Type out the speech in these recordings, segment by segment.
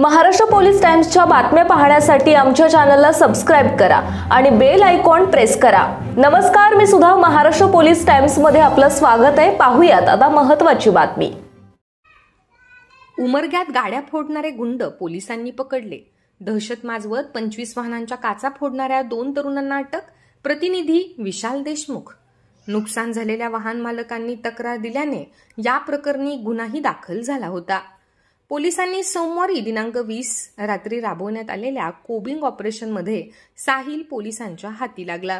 Maharashtra police टाइम्सच्या बातम्या पाहण्यासाठी आमच्या चॅनलला सबस्क्राइब करा आणि बेल आयकॉन प्रेस करा। नमस्कार, मी सुद्धा महाराष्ट्र पोलीस टाइम्स मध्ये आपलं स्वागत आहे। पाहूयात आता महत्त्वाची बातमी। उमरग्यात गाड्या फोडणारे गुंड पोलिसांनी पकडले। दहशत माजवत 25 वाहनांच्या काचा फोडणाऱ्या 2 तरुणांना अटक। प्रतिनिधी विशाल देशमुख। नुकसान झालेल्या वाहन मालकांनी तक्रार दिल्याने या प्रकरणी गुन्हाही दाखल झाला होता। पोलिसांनी सोमवारी दिनांक 20 रात्री राबवण्यात आलेल्या कोबिंग ऑपरेशनमध्ये साहिल पोलिसांच्या हाती लागला।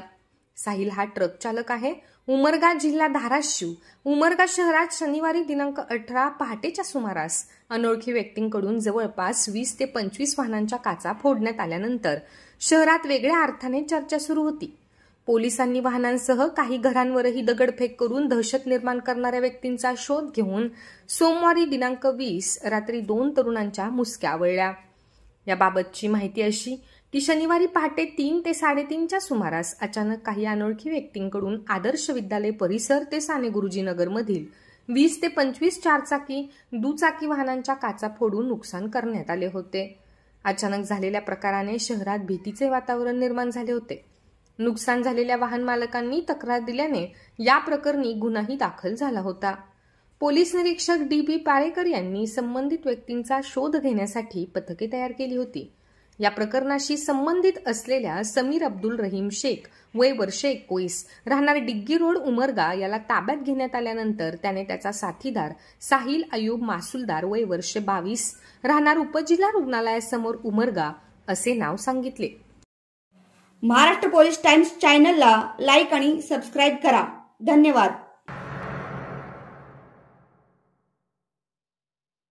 साहिल हा ट्रक चालक आहे। उमरगा जिल्हा धाराशिव। उमरगा शहरात शनिवारी दिनांक 18 पहाटेच्या सुमारास अनोळखी व्यक्तींकडून जवळपास 20 ते 25 वाहनांच्या काचा फोडण्यात आल्यानंतर शहरात वेगळ्या अर्थाने चर्चा सुरू होती। पोलिसांनी वाहनांसह काही घरांवरही दगडफेक करून दहशत निर्माण करणाऱ्या व्यक्तींचा शोध घेऊन सोमवारी दिनांक 20 रात्री 2 तरुणांच्या मुसक्या आवळल्या। याबाबतची माहिती अशी की शनिवारी पहाटे 3 ते 3:30च्या सुमारास अचानक काही अनोळखी व्यक्तींकडून आदर्श विद्यालय परिसर ते साने गुरुजी नगर मधील 20 ते 25 चारचाकी दुचाकी वाहनांच्या काचा फोडून नुकसान करण्यात आले होते। अचानक झालेल्या प्रकाराने शहरात भीतीचे वातावरण निर्माण झाले होते। नुकसान झालेल्या वाहन मालकांनी तक्रार दिल्याने या प्रकरणी गुन्हाही दाखल झाला होता। पोलीस निरीक्षक डी.बी. पारेकर यांनी संबंधित व्यक्तींचा शोध घेण्यासाठी पथके तयार केली होती। या प्रकरणाशी संबंधित असलेल्या समीर अब्दुल रहीम शेख वय वर्ष 21 राहणार डिग्गी रोड उमरगा याला ताब्यात घेण्यात आल्यानंतर त्याने त्याचा साथीदार साहिल अयूब मासुलदार वय वर्ष 22 राहणार उपजिल्हा रुग्णालयासमोर उमरगा असे नाव सांगितले। महाराष्ट्र पोलीस टाइम्स चॅनलला लाईक आणि सबस्क्राइब करा। धन्यवाद।